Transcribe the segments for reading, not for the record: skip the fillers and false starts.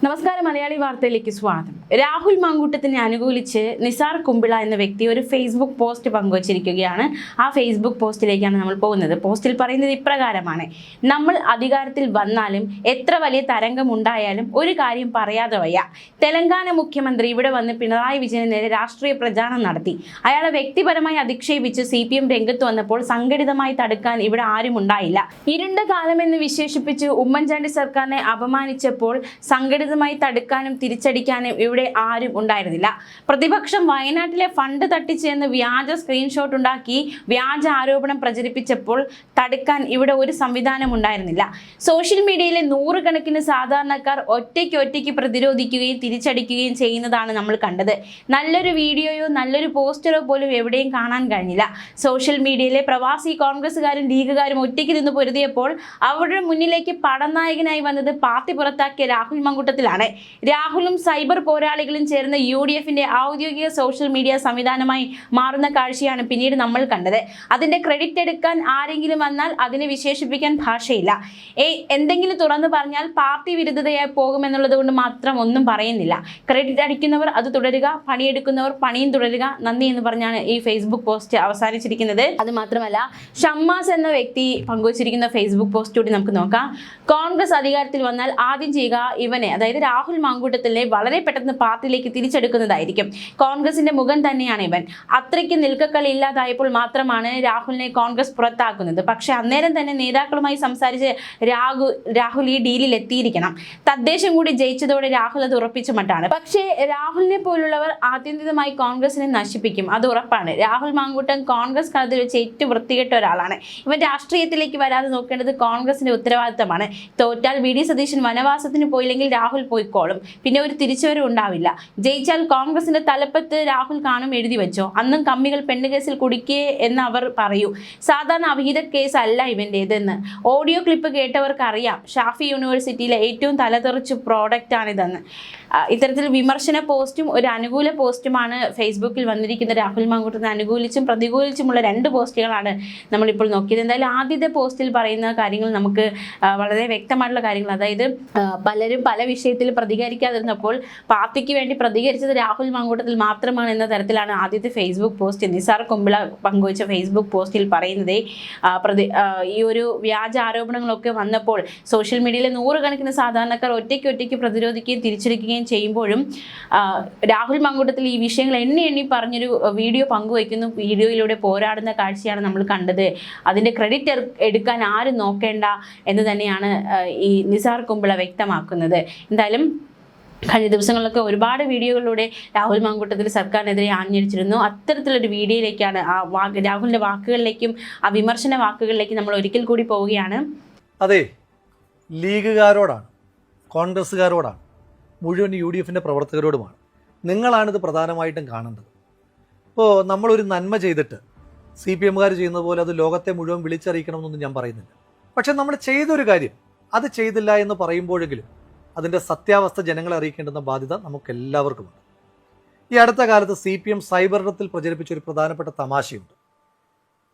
നമസ്കാരം, മലയാളി വാർത്തയിലേക്ക് സ്വാഗതം. രാഹുൽ മാങ്കൂട്ടത്തിനെ അനുകൂലിച്ച് നിസാർ കുമ്പിള എന്ന വ്യക്തി ഒരു ഫേസ്ബുക്ക് പോസ്റ്റ് പങ്കുവച്ചിരിക്കുകയാണ്. ആ ഫേസ്ബുക്ക് പോസ്റ്റിലേക്കാണ് നമ്മൾ പോകുന്നത്. പോസ്റ്റിൽ പറയുന്നത് ഇപ്രകാരമാണ്: നമ്മൾ അധികാരത്തിൽ വന്നാലും എത്ര വലിയ തരംഗം ഉണ്ടായാലും ഒരു കാര്യം പറയാതെ വയ്യ. തെലങ്കാന മുഖ്യമന്ത്രി ഇവിടെ വന്ന് പിണറായി വിജയന് നേരെ രാഷ്ട്രീയ പ്രചാരണം നടത്തി. അയാളെ വ്യക്തിപരമായി അധിക്ഷേപിച്ച് CPM രംഗത്ത് വന്നപ്പോൾ സംഘടിതമായി തടുക്കാൻ ഇവിടെ ആരും ഉണ്ടായില്ല. ഇരുണ്ട കാലമെന്ന് വിശേഷിപ്പിച്ച് ഉമ്മൻചാണ്ടി സർക്കാരിനെ അപമാനിച്ചപ്പോൾ സംഘടിതമായി തടുക്കാനും തിരിച്ചടിക്കാനും ഇവിടെ ആരും ഉണ്ടായിരുന്നില്ല. പ്രതിപക്ഷം വയനാട്ടിലെ ഫണ്ട് തട്ടിച്ച് എന്ന് വ്യാജ സ്ക്രീൻഷോട്ട് ഉണ്ടാക്കി വ്യാജ ആരോപണം പ്രചരിപ്പിച്ചപ്പോൾ തടുക്കാൻ ഇവിടെ ഒരു സംവിധാനം ഉണ്ടായിരുന്നില്ല. സോഷ്യൽ മീഡിയയിലെ നൂറുകണക്കിന് സാധാരണക്കാർ ഒറ്റയ്ക്ക് പ്രതിരോധിക്കുകയും തിരിച്ചടിക്കുകയും ചെയ്യുന്നതാണ് നമ്മൾ കണ്ടത്. നല്ലൊരു വീഡിയോയോ നല്ലൊരു പോസ്റ്ററോ പോലും എവിടെയും കാണാൻ കഴിഞ്ഞില്ല. സോഷ്യൽ മീഡിയയിലെ പ്രവാസി കോൺഗ്രസുകാരും ലീഗുകാരും ഒറ്റയ്ക്ക് നിന്ന് പൊരുതിയപ്പോൾ അവരുടെ മുന്നിലേക്ക് പടനായകനായി വന്നത് പാർട്ടി പുറത്താക്കിയ രാഹുൽ മാങ്കൂട്ടത്തിലാണ്. രാഹുലും സൈബർ പോരാളികളും ചേർന്ന് UDFന്റെ ഔദ്യോഗിക സോഷ്യൽ മീഡിയ സംവിധാനമായി മാറുന്ന കാഴ്ചയാണ് പിന്നീട് നമ്മൾ കണ്ടത്. അതിന്റെ ക്രെഡിറ്റ് എടുക്കാൻ ആരെങ്കിലും വന്നാൽ അതിനെ വിശേഷിപ്പിക്കാൻ ഭാഷയില്ല. എന്തെങ്കിലും തുറന്നു പറഞ്ഞാൽ പാർട്ടി വിരുദ്ധതയായി പോകുമെന്നുള്ളത് കൊണ്ട് മാത്രം ഒന്നും പറയുന്നില്ല. ക്രെഡിറ്റ് അടിക്കുന്നവർ അത് തുടരുക, പണിയെടുക്കുന്നവർ പണിയും തുടരുക. നന്ദി എന്ന് പറഞ്ഞാണ് ഈ ഫേസ്ബുക്ക് പോസ്റ്റ് അവസാനിച്ചിരിക്കുന്നത്. അത് മാത്രമല്ല, ഷമ്മാസ് എന്ന വ്യക്തി പങ്കുവച്ചിരിക്കുന്ന ഫേസ്ബുക്ക് പോസ്റ്റ് കൂടി നമുക്ക് നോക്കാം. കോൺഗ്രസ് അധികാരത്തിൽ വന്നാൽ ആദ്യം ചെയ്യുക ഇവനെ, അതായത് രാഹുൽ മാങ്കൂട്ടത്തിനെ വളരെ പെട്ടെന്ന് പാർട്ടിയിലേക്ക് തിരിച്ചെടുക്കുന്നതായിരിക്കും. കോൺഗ്രസിന്റെ മുഖം തന്നെയാണ് ഇവൻ. അത്രയ്ക്ക് നിൽക്കക്കളി ഇല്ലാതായപ്പോൾ മാത്രമാണ് രാഹുലിനെ കോൺഗ്രസ് പുറത്താക്കുന്നത്. പക്ഷെ അന്നേരം തന്നെ നേതാക്കളുമായി സംസാരിച്ച് രാഹുൽ ഈ ഡീലിൽ എത്തിയിരിക്കണം. തദ്ദേശം കൂടി ജയിച്ചതോടെ രാഹുൽ അത് ഉറപ്പിച്ച മട്ടാണ്. പക്ഷേ രാഹുലിനെ പോലുള്ളവർ ആത്യന്തികമായി കോൺഗ്രസിനെ നശിപ്പിക്കും, അത് ഉറപ്പാണ്. രാഹുൽ മാങ്കൂട്ടൻ കോൺഗ്രസ് കളത്തിൽ വെച്ച് ഏറ്റവും വൃത്തികെട്ട ഒരാളാണ്. ഇവൻ രാഷ്ട്രീയത്തിലേക്ക് വരാതെ നോക്കേണ്ടത് കോൺഗ്രസിന്റെ ഉത്തരവാദിത്തമാണ്. തോറ്റാൽ VD സതീശൻ വനവാസത്തിന് പോയില്ലെങ്കിൽ രാഹുൽ പോയിക്കോളും. പിന്നെ ഒരു തിരിച്ചുവരവ് ഉണ്ടാവില്ല. ജയിച്ചാൽ കോൺഗ്രസിന്റെ തലപ്പത്ത് രാഹുൽ കാണും, എഴുതി വെച്ചോ. അന്നും കമ്മികൾ പെണ്ണുകേസിൽ കുടുക്കിയേ എന്ന് അവർ പറയൂ. സാധാരണ അവിഹിത കേസ് അല്ല ഇവൻ്റേതെന്ന് ഓഡിയോ ക്ലിപ്പ് കേട്ടവർക്ക് അറിയാം. ഷാഫി യൂണിവേഴ്സിറ്റിയിലെ ഏറ്റവും തലതെറിച്ച് പ്രോഡക്റ്റ് ആണിതെന്ന്. ഇത്തരത്തിൽ വിമർശന പോസ്റ്റും ഒരു അനുകൂല പോസ്റ്റുമാണ് ഫേസ്ബുക്കിൽ വന്നിരിക്കുന്ന. രാഹുൽ മാങ്കൂട്ടത്തിനെ അനുകൂലിച്ചും പ്രതികൂലിച്ചുമുള്ള 2 പോസ്റ്റുകളാണ് നമ്മളിപ്പോൾ നോക്കിയത്. എന്തായാലും ആദ്യത്തെ പോസ്റ്റിൽ പറയുന്ന കാര്യങ്ങൾ നമുക്ക് വളരെ വ്യക്തമായിട്ടുള്ള കാര്യങ്ങൾ, അതായത് പലരും പല വിഷയത്തിൽ പ്രതികരിക്കാതിരുന്നപ്പോൾ പാർട്ടിക്ക് വേണ്ടി പ്രതികരിച്ചത് രാഹുൽ മാങ്കൂട്ടത്തിൽ മാത്രമാണ് എന്ന തരത്തിലാണ് ആദ്യത്തെ ഫേസ്ബുക്ക് പോസ്റ്റ് നിസാർ കുമ്പിള പങ്കുവച്ച ഫേസ്ബുക്ക് പോസ്റ്റിൽ പറയുന്നത്. ഈ ഒരു വ്യാജ ആരോപണങ്ങളൊക്കെ വന്നപ്പോൾ സോഷ്യൽ മീഡിയയിലെ നൂറുകണക്കിന് സാധാരണക്കാർ ഒറ്റയ്ക്ക് പ്രതിരോധിക്കുകയും തിരിച്ചടിക്കുകയും ചെയ്യുമ്പോഴും രാഹുൽ മാങ്കൂട്ടത്തിൽ ഈ വിഷയങ്ങൾ എണ്ണി പറഞ്ഞൊരു വീഡിയോ പങ്കുവയ്ക്കുന്നു. വീഡിയോയിലൂടെ പോരാടുന്ന കാഴ്ചയാണ് നമ്മൾ കണ്ടത്. അതിൻ്റെ ക്രെഡിറ്റ് എടുക്കാൻ ആരും നോക്കേണ്ട എന്ന് തന്നെയാണ് ഈ നിസാർ കുമ്പിള വ്യക്തമാക്കുന്നത്. എന്തായാലും കഴിഞ്ഞ ദിവസങ്ങളിലൊക്കെ ഒരുപാട് വീഡിയോകളിലൂടെ രാഹുൽ മാങ്കൂട്ടത്തിൽ സർക്കാരിനെതിരെ ആഞ്ഞടിച്ചിരുന്നു. അത്തരത്തിലൊരു വീഡിയോയിലേക്കാണ് രാഹുലിൻ്റെ വാക്കുകളിലേക്കും ആ വിമർശന വാക്കുകളിലേക്കും നമ്മൾ ഒരിക്കൽ കൂടി പോവുകയാണ്. അതെ, ലീഗുകാരോടാണ്, കോൺഗ്രസ്സുകാരോടാണ്, മുഴുവൻ UDFന്റെ പ്രവർത്തകരോടുമാണ്. നിങ്ങളാണിത് പ്രധാനമായിട്ടും കാണേണ്ടത്. ഇപ്പോൾ നമ്മളൊരു നന്മ ചെയ്തിട്ട് CPMകാർ ചെയ്യുന്നത് പോലെ അത് ലോകത്തെ മുഴുവൻ വിളിച്ചറിയിക്കണമെന്നൊന്നും ഞാൻ പറയുന്നില്ല. പക്ഷെ നമ്മൾ ചെയ്തൊരു കാര്യം അത് ചെയ്തില്ല എന്ന് പറയുമ്പോഴെങ്കിലും അതിൻ്റെ സത്യാവസ്ഥ ജനങ്ങളെ അറിയിക്കേണ്ടുന്ന ബാധ്യത നമുക്കെല്ലാവർക്കുമുണ്ട്. ഈ അടുത്ത കാലത്ത് CPM സൈബറിടത്തിൽ പ്രചരിപ്പിച്ച ഒരു പ്രധാനപ്പെട്ട തമാശയുണ്ട്.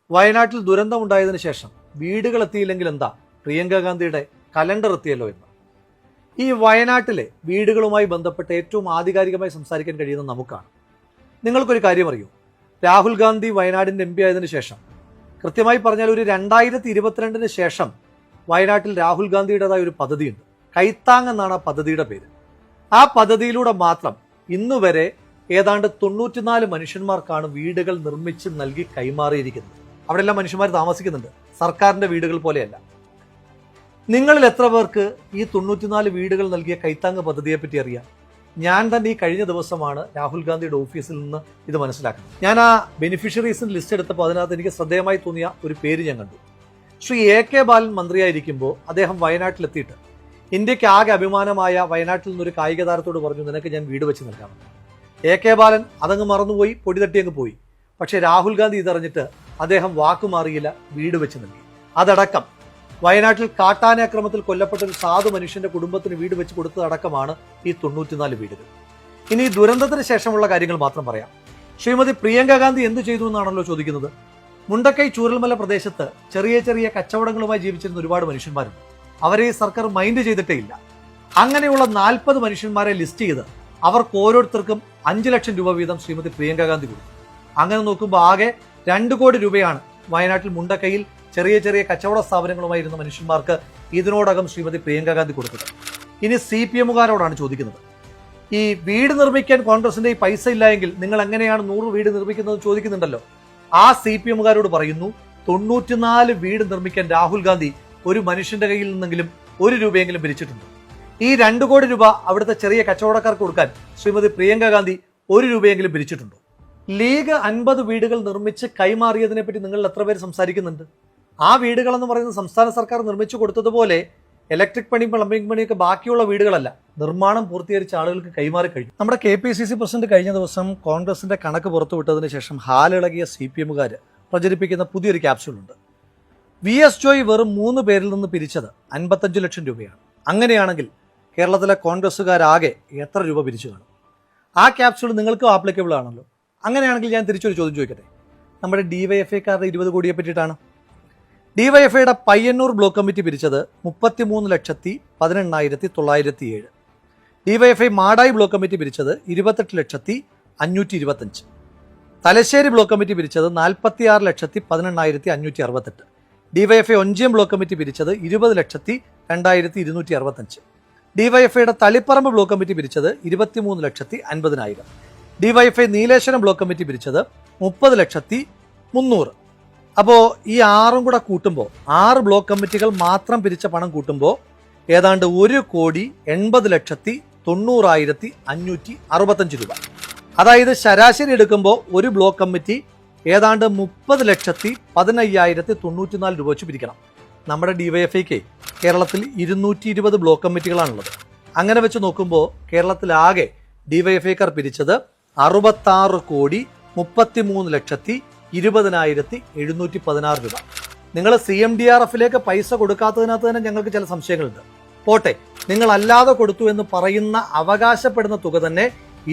വയനാട്ടിൽ ദുരന്തമുണ്ടായതിനു ശേഷം വീടുകൾ എത്തിയില്ലെങ്കിൽ എന്താ, പ്രിയങ്ക ഗാന്ധിയുടെ കലണ്ടർ എത്തിയല്ലോ എന്ന്. ഈ വയനാട്ടിലെ വീടുകളുമായി ബന്ധപ്പെട്ട് ഏറ്റവും ആധികാരികമായി സംസാരിക്കാൻ കഴിയുന്ന നമുക്കാണ്. നിങ്ങൾക്കൊരു കാര്യം അറിയൂ, രാഹുൽ ഗാന്ധി വയനാടിൻ്റെ MP ആയതിനു ശേഷം, കൃത്യമായി പറഞ്ഞാൽ ഒരു 2022 ശേഷം വയനാട്ടിൽ രാഹുൽ ഗാന്ധിയുടേതായ ഒരു പദ്ധതിയുണ്ട്. കൈത്താങ് എന്നാണ് ആ പദ്ധതിയുടെ പേര്. ആ പദ്ധതിയിലൂടെ മാത്രം ഇന്നുവരെ ഏതാണ്ട് 94 മനുഷ്യന്മാർക്കാണ് വീടുകൾ നിർമ്മിച്ച് നൽകി കൈമാറിയിരിക്കുന്നത്. അവിടെല്ലാം മനുഷ്യന്മാർ താമസിക്കുന്നുണ്ട്, സർക്കാരിൻ്റെ വീടുകൾ പോലെയല്ല. നിങ്ങളിൽ എത്ര പേർക്ക് ഈ 94 വീടുകൾ നൽകിയ കൈത്താങ് പദ്ധതിയെപ്പറ്റി അറിയാം? ഞാൻ തന്നെ ഈ കഴിഞ്ഞ ദിവസമാണ് രാഹുൽ ഗാന്ധിയുടെ ഓഫീസിൽ നിന്ന് ഇത് മനസ്സിലാക്കുന്നത്. ഞാൻ ആ ബെനിഫിഷ്യറീസിന് ലിസ്റ്റ് എടുത്തപ്പോൾ അതിനകത്ത് എനിക്ക് ശ്രദ്ധേയമായി തോന്നിയ ഒരു പേര് ഞാൻ കണ്ടു. ശ്രീ AK ബാലൻ മന്ത്രിയായിരിക്കുമ്പോൾ അദ്ദേഹം വയനാട്ടിലെത്തിയിട്ട് ഇന്ത്യക്ക് ആകെ അഭിമാനമായ വയനാട്ടിൽ നിന്നൊരു കായിക താരത്തോട് പറഞ്ഞു, നിനക്ക് ഞാൻ വീട് വെച്ച് നൽകാമെന്ന്. AK ബാലൻ അതങ്ങ് മറന്നുപോയി, പൊടി തട്ടി അങ്ങ് പോയി. പക്ഷേ രാഹുൽ ഗാന്ധി ഇതറിഞ്ഞിട്ട് അദ്ദേഹം വാക്കുമാറിയില്ല, വീട് വെച്ച് നൽകി. അതടക്കം വയനാട്ടിൽ കാട്ടാനാക്രമത്തിൽ കൊല്ലപ്പെട്ട ഒരു സാധു മനുഷ്യന്റെ കുടുംബത്തിന് വീട് വെച്ച് കൊടുത്തതടക്കമാണ് ഈ 94 വീടുകൾ. ഇനി ഈ ദുരന്തത്തിന് ശേഷമുള്ള കാര്യങ്ങൾ മാത്രം പറയാം. ശ്രീമതി പ്രിയങ്ക ഗാന്ധി എന്ത് ചെയ്തു എന്നാണല്ലോ ചോദിക്കുന്നത്. മുണ്ടക്കൈ ചൂരൽമല പ്രദേശത്ത് ചെറിയ കച്ചവടങ്ങളുമായി ജീവിച്ചിരുന്ന ഒരുപാട് മനുഷ്യന്മാരുണ്ട്. അവരെ സർക്കാർ മൈൻഡ് ചെയ്തിട്ടേ ഇല്ല. അങ്ങനെയുള്ള 40 മനുഷ്യന്മാരെ ലിസ്റ്റ് ചെയ്ത് അവർക്ക് ഓരോരുത്തർക്കും 5 ലക്ഷം രൂപ വീതം ശ്രീമതി പ്രിയങ്ക ഗാന്ധി കൊടുത്തു. അങ്ങനെ നോക്കുമ്പോൾ ആകെ 2 കോടി രൂപയാണ് വയനാട്ടിൽ മുണ്ടക്കയിൽ ചെറിയ ചെറിയ കച്ചവട സ്ഥാപനങ്ങളുമായിരുന്ന മനുഷ്യന്മാർക്ക് ഇതിനോടകം ശ്രീമതി പ്രിയങ്ക ഗാന്ധി കൊടുത്തത്. ഇനി CPM-കാരോടാണ് ചോദിക്കുന്നത്, ഈ വീട് നിർമ്മിക്കാൻ കോൺഗ്രസിന്റെ ഈ പൈസ ഇല്ല എങ്കിൽ നിങ്ങൾ എങ്ങനെയാണ് 100 വീട് നിർമ്മിക്കുന്നത് ചോദിക്കുന്നുണ്ടല്ലോ. ആ CPM-കാരോട് പറയുന്നു, 94 വീട് നിർമ്മിക്കാൻ രാഹുൽ ഗാന്ധി ഒരു മനുഷ്യന്റെ കയ്യിൽ നിന്നെങ്കിലും 1 രൂപയെങ്കിലും പിരിച്ചിട്ടുണ്ട്. ഈ 2 കോടി രൂപ അവിടുത്തെ ചെറിയ കച്ചവടക്കാർക്ക് കൊടുക്കാൻ ശ്രീമതി പ്രിയങ്ക ഗാന്ധി 1 രൂപയെങ്കിലും പിരിച്ചിട്ടുണ്ടോ? ലീഗ് 50 വീടുകൾ നിർമ്മിച്ച് കൈമാറിയതിനെ പറ്റി നിങ്ങൾ എത്ര പേര് സംസാരിക്കുന്നുണ്ട്? ആ വീടുകളെന്ന് പറയുന്നത് സംസ്ഥാന സർക്കാർ നിർമ്മിച്ചു കൊടുത്തതുപോലെ ഇലക്ട്രിക് പണി, പ്ലംബിംഗ് പണിയൊക്കെ ബാക്കിയുള്ള വീടുകളല്ല, നിർമ്മാണം പൂർത്തീകരിച്ച ആളുകൾക്ക് കൈമാറി കഴിഞ്ഞു. നമ്മുടെ KPCC പ്രസിഡന്റ് കഴിഞ്ഞ ദിവസം കോൺഗ്രസിന്റെ കണക്ക് പുറത്തുവിട്ടതിന് ശേഷം ഹാലിളകിയ CPM-കാർ പ്രചരിപ്പിക്കുന്ന പുതിയൊരു ക്യാപ്സ്യൂളുണ്ട്. VS ജോയ് വെറും 3 പേരിൽ നിന്ന് പിരിച്ചത് 55 ലക്ഷം രൂപയാണ്. അങ്ങനെയാണെങ്കിൽ കേരളത്തിലെ കോൺഗ്രസ്സുകാരാകെ എത്ര രൂപ പിരിച്ചു കാണും? ആ ക്യാപ്സ്യൂൾ നിങ്ങൾക്കും ആപ്ലിക്കബിൾ ആണല്ലോ. അങ്ങനെയാണെങ്കിൽ ഞാൻ തിരിച്ചൊരു ചോദ്യം ചോദിക്കട്ടെ. നമ്മുടെ DYFI-ക്കാരുടെ 20 കോടിയെ പറ്റിയിട്ടാണ്. DYFI-യുടെ പയ്യന്നൂർ ബ്ലോക്ക് കമ്മിറ്റി പിരിച്ചത് 33,18,907. DYFI മാടായി ബ്ലോക്ക് കമ്മിറ്റി പിരിച്ചത് 28,525,000. തലശ്ശേരി ബ്ലോക്ക് കമ്മിറ്റി പിരിച്ചത് 46,18,568. DYFI ഒഞ്ചിയം ബ്ലോക്ക് കമ്മിറ്റി പിരിച്ചത് 20,02,265. DYFI-യുടെ തളിപ്പറമ്പ് ബ്ലോക്ക് കമ്മിറ്റി പിരിച്ചത് 23,50,000. DYFI നീലേശ്വരം ബ്ലോക്ക് കമ്മിറ്റി പിരിച്ചത് 30,300,000. അപ്പോൾ ഈ 6 കൂടെ കൂട്ടുമ്പോൾ 6 ബ്ലോക്ക് കമ്മിറ്റികൾ മാത്രം പിരിച്ച പണം കൂട്ടുമ്പോൾ ഏതാണ്ട് 1,80,90,565 രൂപ. അതായത് ശരാശരി എടുക്കുമ്പോൾ ഒരു ബ്ലോക്ക് കമ്മിറ്റി ഏതാണ്ട് 30,15,094 രൂപ വെച്ച് പിരിക്കണം. നമ്മുടെ DYFI-ക്ക് കേരളത്തിൽ 220 ബ്ലോക്ക് കമ്മിറ്റികളാണുള്ളത്. അങ്ങനെ വെച്ച് നോക്കുമ്പോൾ കേരളത്തിലാകെ DYFI-ക്കാർ പിരിച്ചത് 66,33,20,716 രൂപ. നിങ്ങൾ CMDRF-ലേക്ക് പൈസ കൊടുക്കാത്തതിനകത്ത് തന്നെ ഞങ്ങൾക്ക് ചില സംശയങ്ങളുണ്ട്. പോട്ടെ, നിങ്ങൾ അല്ലാതെ കൊടുത്തു എന്ന് പറയുന്ന അവകാശപ്പെടുന്ന തുക തന്നെ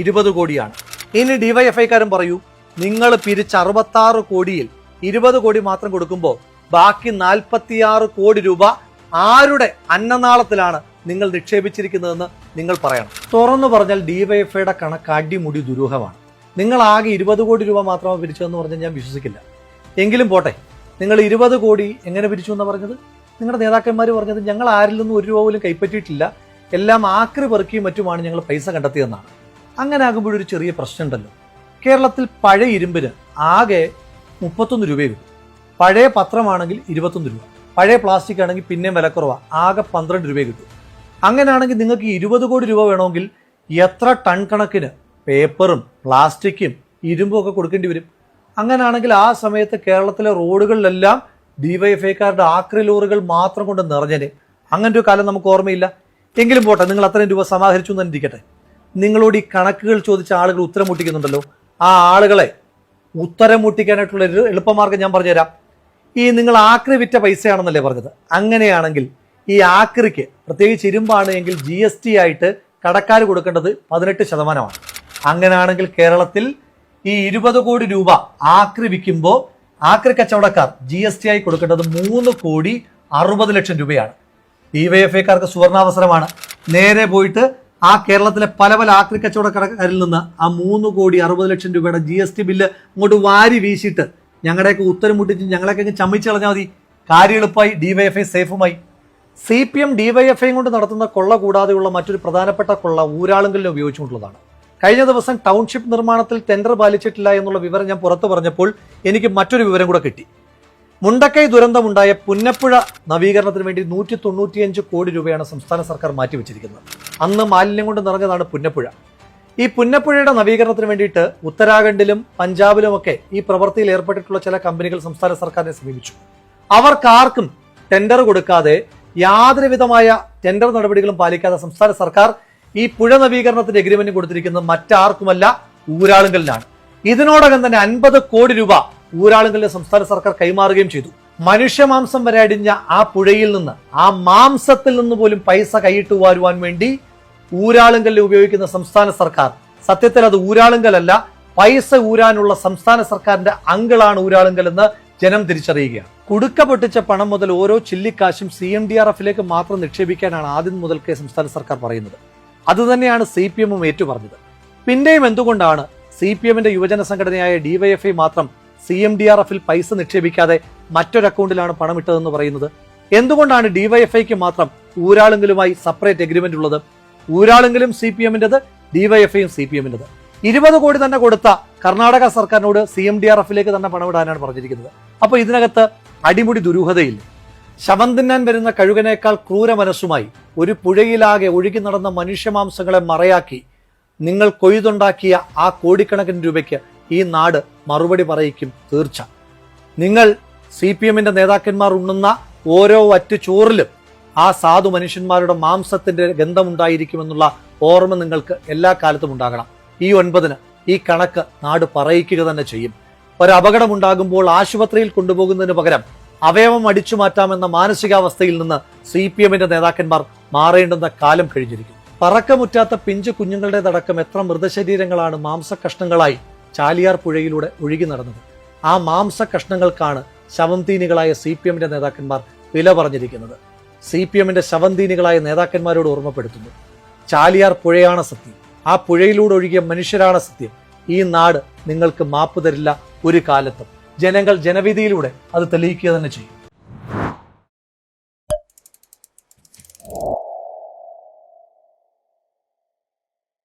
20 കോടിയാണ്. ഇനി DYFI-ക്കാരും പറയൂ, നിങ്ങൾ പിരിച്ച 66 കോടിയിൽ 20 കോടി മാത്രം കൊടുക്കുമ്പോൾ ബാക്കി 46 കോടി രൂപ ആരുടെ അന്നനാളത്തിലാണ് നിങ്ങൾ നിക്ഷേപിച്ചിരിക്കുന്നതെന്ന് നിങ്ങൾ പറയണം. തുറന്നു പറഞ്ഞാൽ DYFI-യുടെ കണക്ക് അടിമുടി ദുരൂഹമാണ്. നിങ്ങൾ ആകെ 20 കോടി രൂപ മാത്രമാണ് പിരിച്ചതെന്ന് പറഞ്ഞാൽ ഞാൻ വിശ്വസിക്കില്ല. എങ്കിലും പോട്ടെ, നിങ്ങൾ 20 കോടി എങ്ങനെ പിരിച്ചു എന്നാണ് പറഞ്ഞത്? നിങ്ങളുടെ നേതാക്കന്മാർ പറഞ്ഞത് ഞങ്ങൾ ആരിൽ നിന്നും 1 രൂപ പോലും കൈപ്പറ്റിയിട്ടില്ല, എല്ലാം ആക്രി പെറുക്കിയും മറ്റുമാണ് ഞങ്ങൾ പൈസ കണ്ടെത്തിയെന്നാണ്. അങ്ങനെ ആകുമ്പോഴൊരു ചെറിയ പ്രശ്നമുണ്ടല്ലോ. കേരളത്തിൽ പഴയ ഇരുമ്പിന് ആകെ 31 രൂപയെ കിട്ടും. പഴയ പത്രമാണെങ്കിൽ 21 രൂപ, പഴയ പ്ലാസ്റ്റിക് ആണെങ്കിൽ പിന്നെയും വില കുറവാണ്, ആകെ 12 രൂപയെ കിട്ടും. അങ്ങനെയാണെങ്കിൽ നിങ്ങൾക്ക് 20 കോടി രൂപ വേണമെങ്കിൽ എത്ര ടൺ കണക്കിന് പേപ്പറും പ്ലാസ്റ്റിക്കും ഇരുമ്പും ഒക്കെ കൊടുക്കേണ്ടി വരും? അങ്ങനെയാണെങ്കിൽ ആ സമയത്ത് കേരളത്തിലെ റോഡുകളിലെല്ലാം DYFI-ക്കാരുടെ ആക്രി ലോറികൾ മാത്രം കൊണ്ട് നിറഞ്ഞേനെ. അങ്ങനൊരു കാലം നമുക്ക് ഓർമ്മയില്ല. എങ്കിലും പോട്ടെ, നിങ്ങൾ അത്രയും രൂപ സമാഹരിച്ചു എന്ന് ഇരിക്കട്ടെ. നിങ്ങളോട് ഈ കണക്കുകൾ ചോദിച്ച ആളുകൾ ഉത്തരം മുട്ടിക്കുന്നുണ്ടല്ലോ. ആ ആളുകളെ ഉത്തരം മുട്ടിക്കാനായിട്ടുള്ള ഒരു എളുപ്പമാർഗ്ഗം ഞാൻ പറഞ്ഞുതരാം. ഈ നിങ്ങൾ ആക്രി വിറ്റ പൈസയാണെന്നല്ലേ പറഞ്ഞത്? അങ്ങനെയാണെങ്കിൽ ഈ ആക്രിക്ക്, പ്രത്യേകിച്ച് ഇരുമ്പാണ് എങ്കിൽ GST ആയിട്ട് കടക്കാർ കൊടുക്കേണ്ടത് 18%. അങ്ങനെയാണെങ്കിൽ കേരളത്തിൽ ഈ 20 കോടി രൂപ ആക്രി വിൽക്കുമ്പോൾ ആക്രി കച്ചവടക്കാർ GST ആയി കൊടുക്കേണ്ടത് 3,60,00,000 രൂപയാണ്. DYFI-ക്കാർക്ക് സുവർണാവസരമാണ്. നേരെ പോയിട്ട് ആ കേരളത്തിലെ പല പല ആക്രി കച്ചവടക്കാരിൽ നിന്ന് ആ 3,60,00,000 രൂപയുടെ GST ബില്ല് അങ്ങോട്ട് വാരി വീശിയിട്ട് ഞങ്ങളുടെയൊക്കെ ഉത്തരം മുട്ടിച്ച് ഞങ്ങളെയൊക്കെ ചമ്മിച്ച് കളഞ്ഞാൽ മതി. കാര്യം എളുപ്പമായി, DYFI സേഫുമായി. CPM DYFI കൊണ്ട് നടത്തുന്ന കൊള്ള കൂടാതെയുള്ള മറ്റൊരു പ്രധാനപ്പെട്ട കൊള്ള ഊരാളുങ്കലിനെ ഉപയോഗിച്ചുകൊണ്ടുള്ളതാണ്. കഴിഞ്ഞ ദിവസം ടൗൺഷിപ്പ് നിർമ്മാണത്തിൽ ടെൻഡർ പാലിച്ചിട്ടില്ല എന്നുള്ള വിവരം ഞാൻ പുറത്തു പറഞ്ഞപ്പോൾ എനിക്ക് മറ്റൊരു വിവരം കൂടെ കിട്ടി. മുണ്ടക്കൈ ദുരന്തമുണ്ടായ പുന്നപ്പുഴ നവീകരണത്തിന് വേണ്ടി 195 കോടി രൂപയാണ് സംസ്ഥാന സർക്കാർ മാറ്റിവെച്ചിരിക്കുന്നത്. അന്ന് മാലിന്യം കൊണ്ട് നിറഞ്ഞതാണ് പുന്നപ്പുഴ. ഈ പുന്നപ്പുഴയുടെ നവീകരണത്തിന് വേണ്ടിയിട്ട് ഉത്തരാഖണ്ഡിലും പഞ്ചാബിലുമൊക്കെ ഈ പ്രവൃത്തിയിൽ ഏർപ്പെട്ടിട്ടുള്ള ചില കമ്പനികൾ സംസ്ഥാന സർക്കാരിനെ സമീപിച്ചു. അവർക്കാർക്കും ടെൻഡർ കൊടുക്കാതെ, യാതൊരു വിധമായ ടെൻഡർ നടപടികളും പാലിക്കാതെ സംസ്ഥാന സർക്കാർ ഈ പുഴ നവീകരണത്തിന്റെ എഗ്രിമെന്റ് കൊടുത്തിരിക്കുന്നത് മറ്റാർക്കുമല്ല, ഊരാളുങ്കലിനാണ്. ഇതിനോടകം തന്നെ 50 കോടി രൂപ ഊരാളുങ്കലിന് സംസ്ഥാന സർക്കാർ കൈമാറുകയും ചെയ്തു. മനുഷ്യമാംസം വരെ അടിഞ്ഞ ആ പുഴയിൽ നിന്ന്, ആ മാംസത്തിൽ നിന്ന് പോലും പൈസ കൈയിട്ട് വാരുവാൻ വേണ്ടി ഊരാളുങ്കലിൽ ഉപയോഗിക്കുന്ന സംസ്ഥാന സർക്കാർ സത്യത്തിൽ അത് ഊരാളുങ്കലല്ല, പൈസ ഊരാനുള്ള സംസ്ഥാന സർക്കാരിന്റെ അങ്കിളാണ് ഊരാളുങ്കൽ എന്ന് ജനം തിരിച്ചറിയുകയാണ്. കുടുക്ക പൊട്ടിച്ച പണം മുതൽ ഓരോ ചില്ലിക്കാശും CMDRFിലേക്ക് മാത്രം നിക്ഷേപിക്കാനാണ് ആദ്യം മുതൽക്കേ സംസ്ഥാന സർക്കാർ പറയുന്നത്. അതുതന്നെയാണ് CPM ഏറ്റുപറഞ്ഞത്. പിന്നെയും എന്തുകൊണ്ടാണ് CPMന്റെ യുവജന സംഘടനയായ DYFI മാത്രം CMDRFിൽ പൈസ നിക്ഷേപിക്കാതെ മറ്റൊരു അക്കൗണ്ടിലാണ് പണം ഇട്ടതെന്ന് പറയുന്നത്? എന്തുകൊണ്ടാണ് DYFIക്ക് മാത്രം ഊരാളുങ്കലുമായി സെപ്പറേറ്റ് എഗ്രിമെന്റ് ഉള്ളത്? ഊരാളുങ്കലും CPMന്റേത്, DYFIയും CPMന്റേത്. 20 കോടി തന്നെ കൊടുത്ത കർണാടക സർക്കാരിനോട് CMDRFിലേക്ക് തന്നെ പണമിടാനാണ് പറഞ്ഞിരിക്കുന്നത്. അപ്പൊ ഇതിനകത്ത് അടിമുടി ദുരൂഹതയില്ല. ശവം തിന്നാൻ വരുന്ന കഴുകനേക്കാൾ ക്രൂര മനസ്സുമായി ഒരു പുഴയിലാകെ ഒഴുകി നടന്ന മനുഷ്യമാംസങ്ങളെ മറയാക്കി നിങ്ങൾ കൊയ്തുണ്ടാക്കിയ ആ കോടിക്കണക്കിന് രൂപയ്ക്ക് ഈ നാട് മറുപടി പറയിക്കും തീർച്ച. നിങ്ങൾ CPMന്റെ നേതാക്കന്മാർ ഉണ്ണുന്ന ഓരോ വറ്റ് ചോറിലും ആ സാധു മനുഷ്യന്മാരുടെ മാംസത്തിന്റെ ഗന്ധമുണ്ടായിരിക്കുമെന്നുള്ള ഓർമ്മ നിങ്ങൾക്ക് എല്ലാ കാലത്തും ഉണ്ടാകണം. ഈ 9-ന് ഈ കണക്ക് നാട് പറയിക്കുക തന്നെ ചെയ്യും. ഒരു അപകടമുണ്ടാകുമ്പോൾ ആശുപത്രിയിൽ കൊണ്ടുപോകുന്നതിന് പകരം അവയവം അടിച്ചു മാറ്റാമെന്ന മാനസികാവസ്ഥയിൽ നിന്ന് CPMന്റെ നേതാക്കന്മാർ മാറേണ്ടുന്ന കാലം കഴിഞ്ഞിരിക്കുന്നു. പറക്കമുറ്റാത്ത പിഞ്ചു കുഞ്ഞുങ്ങളുടേതടക്കം എത്ര മൃതശരീരങ്ങളാണ് മാംസകഷ്ണങ്ങളായി ചാലിയാർ പുഴയിലൂടെ ഒഴുകി നടന്നത്. ആ മാംസകഷ്ണങ്ങൾക്കാണ് ശവംതീനികളായ CPMന്റെ നേതാക്കന്മാർ വില പറഞ്ഞിരിക്കുന്നത്. CPMന്റെ ശവംതീനികളായ നേതാക്കന്മാരോട് ഓർമ്മപ്പെടുത്തുന്നു, ചാലിയാർ പുഴയാണ് സത്യം. ആ പുഴയിലൂടെ ഒഴുകിയ മനുഷ്യരാണ് സത്യം. ഈ നാട് നിങ്ങൾക്ക് മാപ്പ് തരില്ല ഒരു കാലത്തും. ജനങ്ങൾ ജനവിധിയിലൂടെ അത് തെളിയിക്കുക തന്നെ ചെയ്യും.